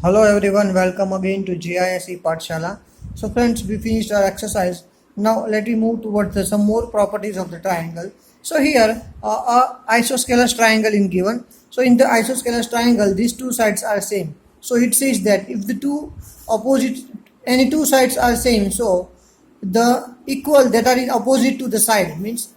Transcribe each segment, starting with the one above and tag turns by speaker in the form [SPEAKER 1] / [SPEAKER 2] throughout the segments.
[SPEAKER 1] Hello everyone, welcome again to GISE Pathshala. So friends, we finished our exercise. Now let me move towards some more properties of the triangle. So here, isosceles triangle is given. So in the isosceles triangle, these two sides are same. So it says that if the any two sides are same, so the equal that are in opposite to the side means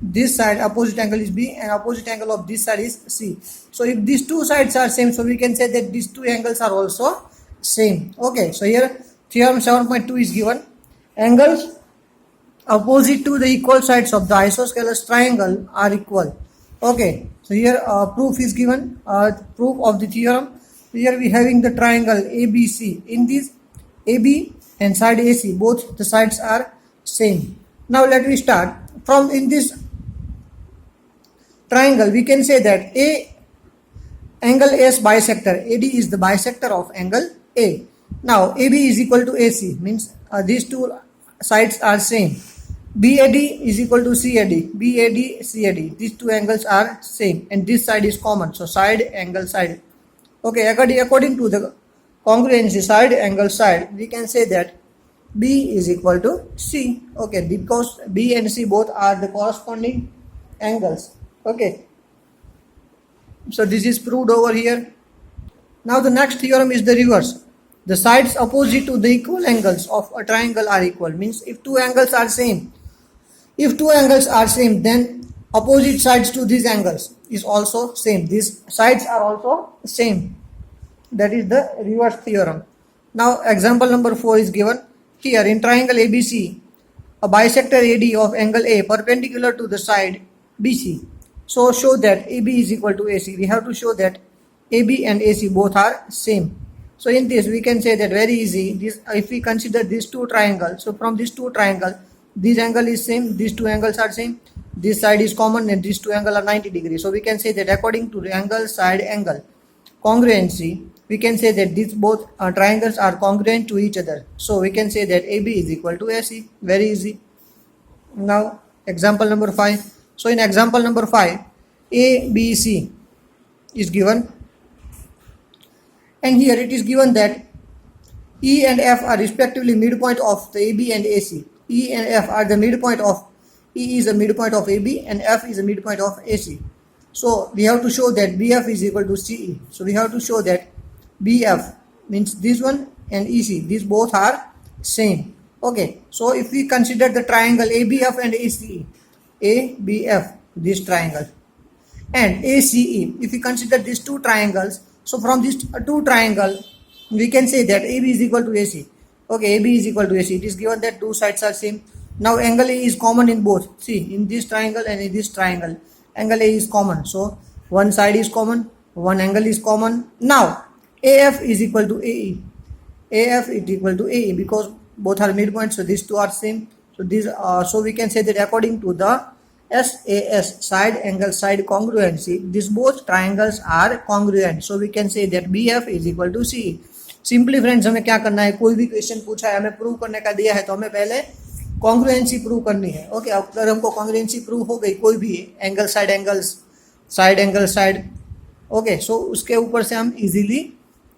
[SPEAKER 1] this side opposite angle is B and opposite angle of this side is C. So if these two sides are same, so we can say that these two angles are also same. Okay, so here theorem 7.2 is given. Angles opposite to the equal sides of the isosceles triangle are equal. Okay, so here proof is given, proof of the theorem. Here we having the triangle ABC. In this AB and side AC, both the sides are same. Now let me start from in this triangle. We can say that A angle S bisector, AD is the bisector of angle A. Now AB is equal to AC means these two sides are same. BAD is equal to CAD, BAD, CAD, these two angles are same and this side is common, so side, angle, side. Okay, according to the congruency side, angle, side, we can say that B is equal to C. Okay, because B and C both are the corresponding angles. Okay, so this is proved over here. Now the next theorem is the reverse. The sides opposite to the equal angles of a triangle are equal. Means if two angles are same, then opposite sides to these angles is also same. These sides are also same. That is the reverse theorem. Now example number 4 is given. Here in triangle ABC, a bisector AD of angle A perpendicular to the side BC. So show that AB is equal to AC. We have to show that AB and AC both are same. So in this we can say that very easy. If we consider these two triangles, so from these two triangles, this angle is same, these two angles are same, this side is common and these two angles are 90 degrees. So we can say that according to the angle, side, angle congruency, we can say that these both triangles are congruent to each other. So we can say that AB is equal to AC. Very easy. Now example number 5. So in example number 5, ABC is given, and here it is given that E and F are respectively midpoint of the AB and AC. E and F are the midpoint of, E is the midpoint of AB and F is the midpoint of AC. So we have to show that BF is equal to CE. So we have to show that BF means this one and EC, these both are same. Okay, so if we consider the triangle ABF and ACE, ABF, this triangle, and ACE, if we consider these two triangles, so from these two triangles we can say that AB is equal to AC. Okay, AB is equal to AC. It is given that two sides are same. Now angle A is common in both. See, in this triangle and in this triangle, angle A is common. So one side is common, one angle is common. Now AF is equal to AE. AF is equal to AE because both are midpoints. So these two are same. So we can say that according to the SAS, side, angle, side congruency, these both triangles are congruent. So we can say that BF is equal to CE. Simply friends हमें क्या करना है, कोई भी question पूछा है, हमें prove करने का दिया है तो हमें पहले कॉन्ग्रुएंसी प्रूव करनी है. ओके, अगर हमको कॉन्ग्रुएंसी प्रूव हो गई कोई भी एंगल साइड, ओके, सो उसके ऊपर से हम इजीली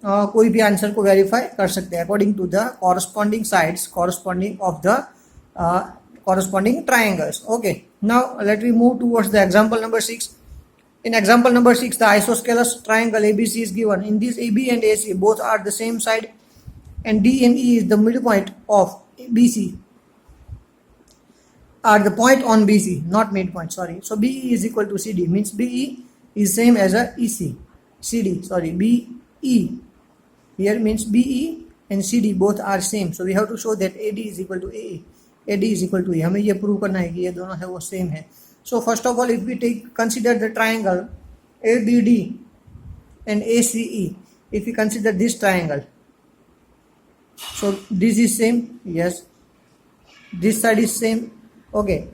[SPEAKER 1] कोई भी आंसर को वेरीफाई कर सकते हैं according to the corresponding sides corresponding of the corresponding triangles. Okay, now let me move towards the example number 6. In example number 6, the isosceles triangle ABC is given. In this AB and AC both are the same side and D and E is the midpoint of BC, are the point on BC, not midpoint, sorry. So BE is equal to CD means BE is same as a EC. BE here means BE and CD both are same. So we have to show that AD is equal to AE. AD is equal to E. हमें ये prove करना है कि ये दोनों है वो same है. So first of all, if we consider the triangle ABD and ACE, if we consider this triangle, so this is same, yes, this side is same. Okay,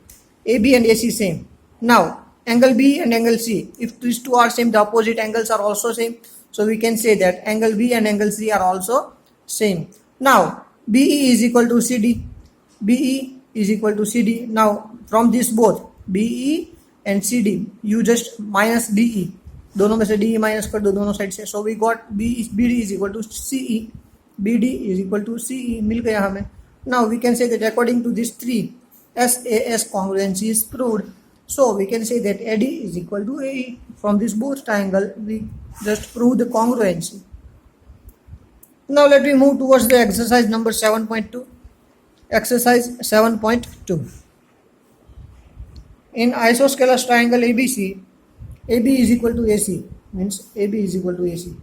[SPEAKER 1] AB and AC same. Now angle B and angle C, if these two are same, the opposite angles are also same. So we can say that angle B and angle C are also same. Now BE is equal to CD. BE is equal to CD. Now from this both BE and CD, you just minus DE. दोनों में से D minus कर दो दोनों side से, so we got B D is equal to C E, B D is equal to C E, मिल गया हमें. Now we can say that according to this three SAS congruency is proved. So we can say that AD is equal to AE. From this both triangle we just prove the congruency. Now let me move towards the exercise number 7.2. Exercise 7.2. In isosceles triangle ABC, AB is equal to AC, means AB is equal to AC.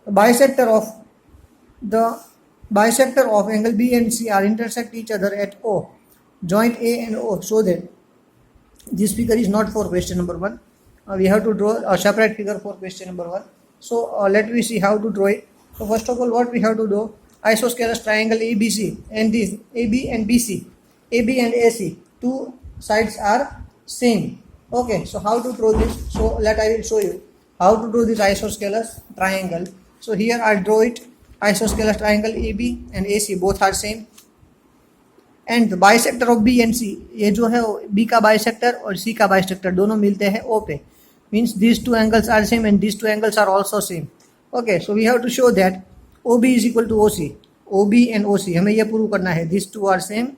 [SPEAKER 1] The bisector of angle B and C are intersect each other at O. Joint A and O, so that this figure is not for question number 1. We have to draw a separate figure for question number 1. So let me see how to draw it. So first of all, what we have to do, isosceles triangle ABC and this AB and BC, AB and AC, two sides are same. Okay, so how to draw this? So I will show you how to draw this isosceles triangle. So here I draw it. Isosceles triangle AB and AC both are same. And bisector of B and C, ये जो है B का bisector और सी का bisector दोनों मिलते हैं O पे, means this two angles are same and this two angles are also same. Okay, so we have to show that O B is equal to O C, O B and O C हमें ये prove करना है, this two are same.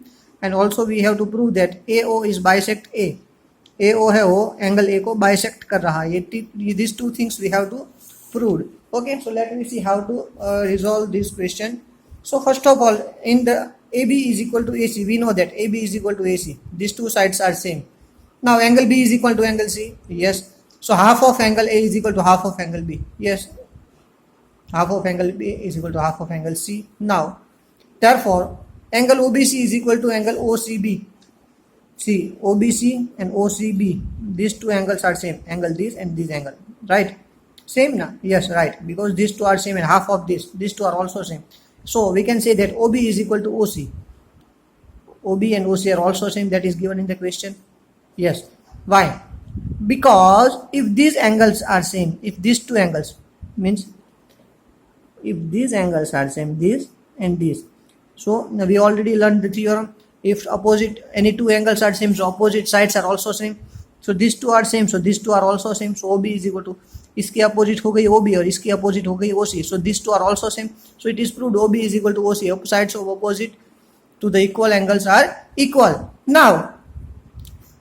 [SPEAKER 1] And also we have to prove that A O is bisect A, A O है वो angle A को bisect कर रहा है. ये this two things we have to prove. Okay, so let me see how to resolve this question. So first of all, in the AB is equal to AC, we know that AB is equal to AC. These two sides are same. Now angle B is equal to angle C. Yes. So half of angle A is equal to half of angle B. Yes. Half of angle B is equal to half of angle C. Now, therefore, angle OBC is equal to angle OCB. See, OBC and OCB. These two angles are same. Angle this and this angle. Right? Same na? Yes, right. Because these two are same and half of this. These two are also same. So we can say that OB is equal to OC. OB and OC are also same, that is given in the question. Yes. Why? Because if these angles are same, if these two angles, means if these angles are same, this and this. So we already learned the theorem. If opposite, any two angles are same, so opposite sides are also same. So these two are same, so these two are also same. So OB is equal to, इसकी opposite हो गई OB और इसकी opposite हो गई OC. So these two are also same. So it is proved OB is equal to OC. Sides of opposite to the equal angles are equal. Now,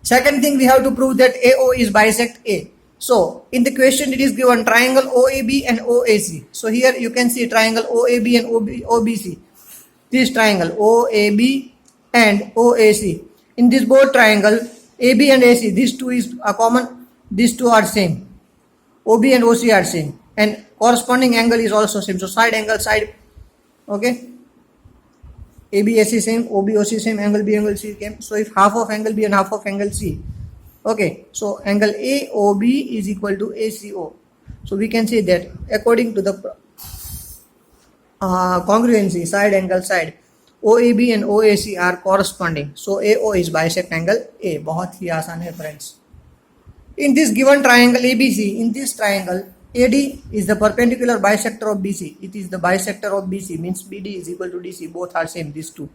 [SPEAKER 1] second thing we have to prove that AO is bisect A. So in the question it is given triangle OAB and OAC. So here you can see triangle OAB and OBC. This triangle OAB and OAC. In this both triangle AB and AC, these two is a common. These two are same. OB and OC are same and corresponding angle is also same. So side angle side, okay, ABAC same, OBOC same, angle B angle C same. So if half of angle B and half of angle C, okay, so angle AOB is equal to ACO. So we can say that according to the congruency side angle side, OAB and OAC are corresponding. So AO is bisect angle A. बहुत ही आसान है friends. In this given triangle ABC, in this triangle AD is the perpendicular bisector of BC. It is the bisector of BC, means BD is equal to DC. Both are same, these two,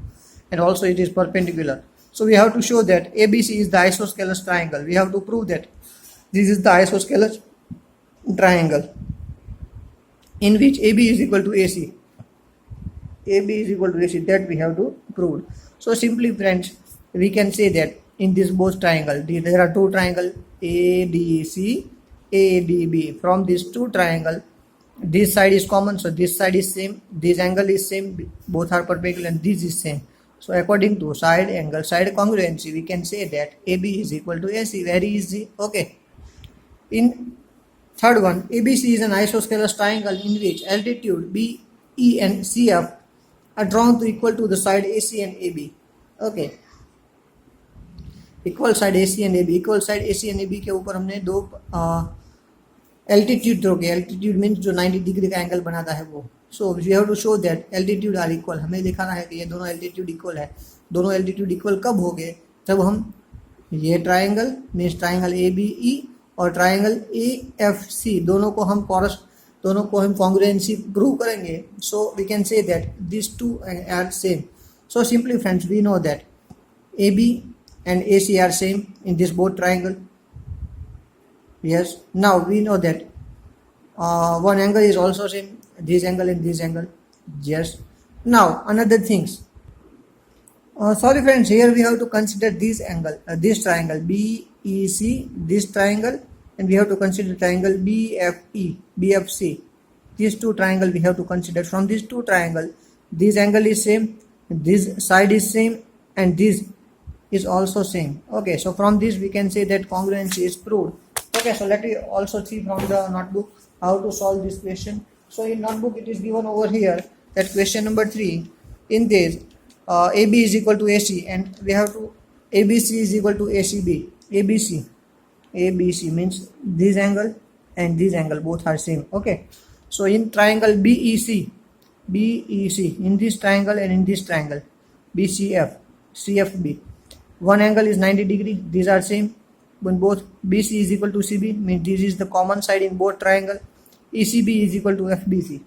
[SPEAKER 1] and also it is perpendicular. So we have to show that ABC is the isosceles triangle. We have to prove that this is the isosceles triangle in which AB is equal to AC. AB is equal to AC. That we have to prove. So simply friends, we can say that in this both triangle, there are two triangle ADC, ADB. From these two triangle, this side is common, so this side is same, this angle is same, both are perpendicular, and this is same. So according to side angle side congruency, we can say that AB is equal to AC. Very easy. Okay. In third one, ABC is an isosceles triangle in which altitude B, E and CF are drawn to equal to the side AC and AB. Okay. Equal side AC and AB, equal side AC and AB के ऊपर हमने दो altitude draw किया. Altitude means जो 90 degree का angle बनाता है वो. So we have to show that altitude are equal. हमें दिखाना है कि ये दोनों एल्टीट्यूड इक्वल है. दोनों एल्टीट्यूड इक्वल कब हो गए? जब हम ये ट्राइंगल मीन्स ट्राइंगल ABE और ट्राइंगल AFC दोनों को हम कॉन्ग्रुएंसी प्रूव करेंगे. So we can say that this two are same. So simply friends, we know that AB and AC are same in this both triangle. Yes. Now we know that one angle is also same, this angle and this angle. Yes. Now another things. Sorry friends, here we have to consider this angle, this triangle BEC, this triangle, and we have to consider triangle BFE, BFC. These two triangle we have to consider. From these two triangle, this angle is same, this side is same, and this is also same. Okay, so from this we can say that congruency is proved. Okay, so let me also see from the notebook how to solve this question. So in notebook it is given over here that question number 3. In this AB is equal to AC, and we have to ABC is equal to ACB. ABC means this angle and this angle both are same. Okay, so in triangle BEC, in this triangle and in this triangle BCF, CFB, one angle is 90 degree. These are same. When both BC is equal to CB, means this is the common side in both triangle. ECB is equal to FBC.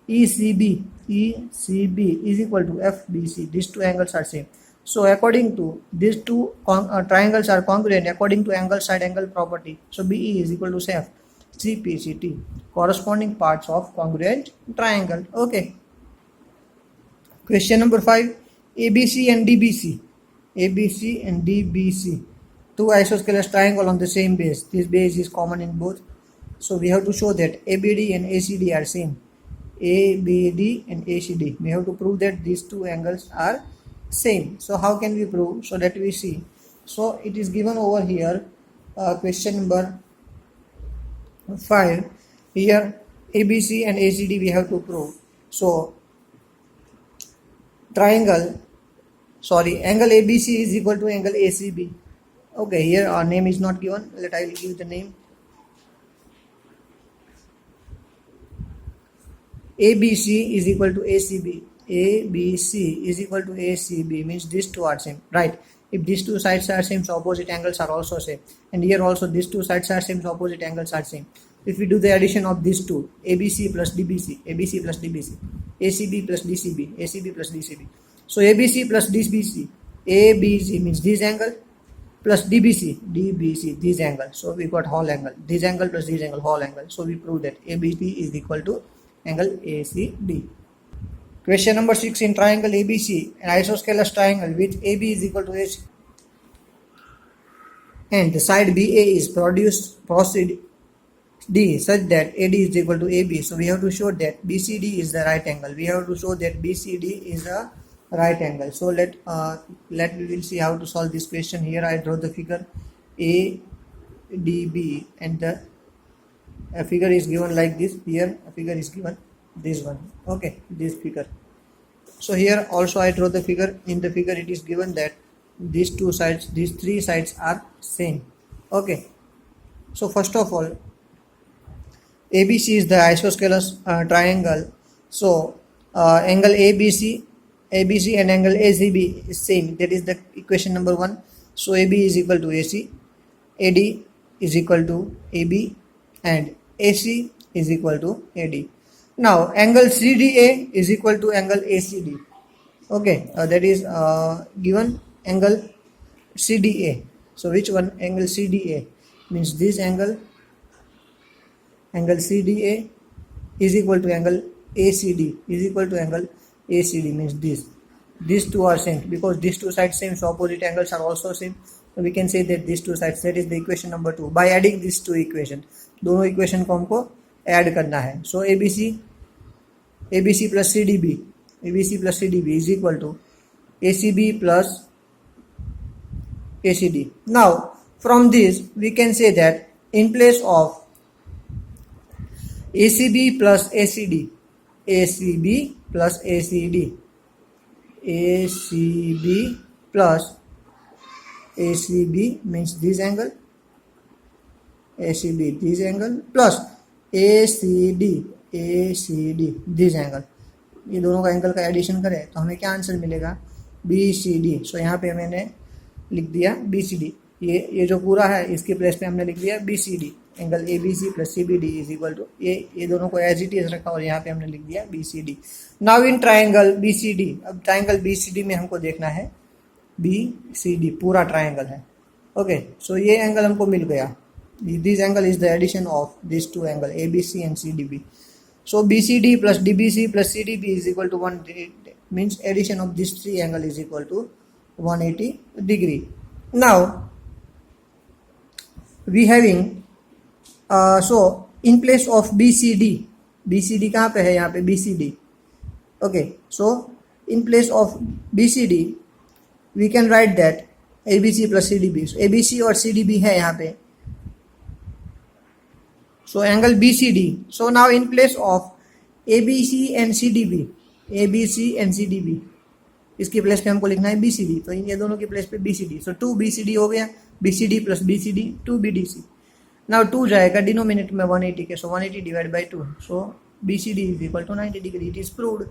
[SPEAKER 1] ECB is equal to FBC. These two angles are same. So according to these two triangles are congruent according to angle side angle property. So BE is equal to CF, CPCT, corresponding parts of congruent triangle. Okay. Question number 5. ABC and DBC. ABC and DBC. Two isosceles triangle on the same base. This base is common in both. So we have to show that ABD and ACD are same. ABD and ACD. We have to prove that these two angles are same. So how can we prove? So that we see. So it is given over here. Question number 5. Here ABC and ACD we have to prove. So angle ABC is equal to angle ACB. Okay, here our name is not given. I will give the name. ABC is equal to ACB. ABC is equal to ACB means these two are same, right? If these two sides are same, so opposite angles are also same. And here also these two sides are same, so opposite angles are same. If we do the addition of these two, ABC plus DBC, ABC plus DBC, ACB plus DCB, ACB plus DCB. So ABC plus DBC, ABC means this angle plus DBC, this angle. So we got whole angle. This angle plus this angle, whole angle. So we prove that ABC is equal to angle ACD. Question number 6. In triangle ABC, an isosceles triangle with AB is equal to AC, and the side BA is proceed D such that AD is equal to AB. So we have to show that BCD is the right angle. We have to show that BCD is a right angle. So we will see how to solve this question. Here I draw the figure ADB, and the figure is given like this. Here a figure is given this one. Okay, this figure. So here also I draw the figure. In the figure it is given that these two sides, these three sides are same. Okay, so first of all, ABC is the isosceles triangle. So angle ABC and angle ACB is same. That is the equation number 1. So AB is equal to AC, AD is equal to AB, and AC is equal to AD. Now angle CDA is equal to angle ACD. Okay, that is given angle CDA. So which one? Angle CDA means this angle CDA is equal to angle ACD is equal to angle ACD means this. These two are same because these two sides same, so opposite angles are also same. So we can say that these two sides, that is the equation number 2. By adding these two equations, दोनों equation को हमको add करना है. So ABC plus CDB is equal to ACB plus ACD. Now from this we can say that in place of ACB plus ACD plus ACD means this angle, ACB this angle plus ACD this angle. ये दोनों का angle का addition करें तो हमें क्या answer मिलेगा? BCD. सो यहाँ पे मैंने लिख दिया BCD. ये जो पूरा है इसके प्लेस पे हमने लिख दिया BCD. Angle ABC plus CBD is equal to ये दोनों को एज इट इज रखा और यहाँ पे हमने लिख दिया BCD. Now in triangle BCD, अब ट्राइंगल BCD में हमको देखना है BCD पूरा ट्राइंगल है. ओके, सो ये एंगल हमको मिल गया. This angle is the addition of these two angles ABC and CDB. So BCD plus DBC plus CDB is equal to 180, means addition of these three angles is equal to 180 degree. Now we having so in place of BCD कहाँ पे है, यहाँ पे BCD. Okay, so in place of BCD we can write that ABC plus CDB. So ABC और CDB है यहाँ पे. So angle BCD. So now in place of ABC and CDB, इसकी प्लेस पे हमको लिखना है BCD. तो इन ये दोनों की प्लेस पे BCD. So 2 BCD हो गया, BCD plus BCD 2 BDC. Now 2 जाएगा डिनोमिनेटर में 180 के, so 180 divided by 2. So BCD is equal to 90 degree. It is proved.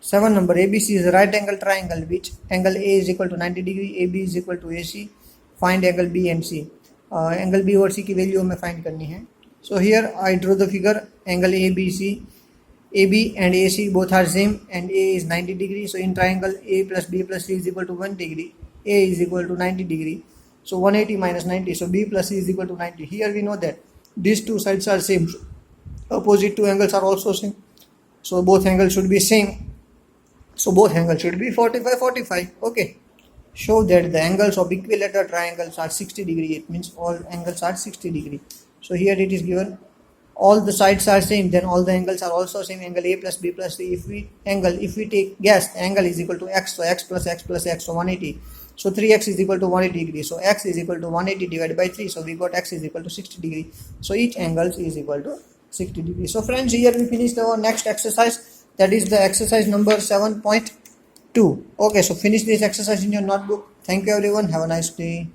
[SPEAKER 1] 7 number, ABC is a right angle triangle which angle A is equal to 90 degree, AB is equal to AC. Find angle B and C. Angle B और C की value हमें find करनी है. So here I draw the figure. Angle ABC, AB and AC both are same and A is 90 degree. So in triangle A plus B plus C is equal to 1 degree. A is equal to 90 degree. So 180 minus 90. So B plus C is equal to 90. Here we know that these two sides are same. Opposite two angles are also same. So both angles should be same. So both angles should be 45. Okay. Show that the angles of equilateral triangles are 60 degree. It means all angles are 60 degree. So here it is given all the sides are same, then all the angles are also same. Angle A plus B plus C. If we take guess, angle is equal to x. So x plus x plus x, so 180. So 3x is equal to 180 degree. So x is equal to 180 divided by 3. So we got x is equal to 60 degree. So each angle is equal to 60 degree. So friends, here we finished our next exercise. That is the exercise number 7.2. Okay, so finish this exercise in your notebook. Thank you everyone. Have a nice day.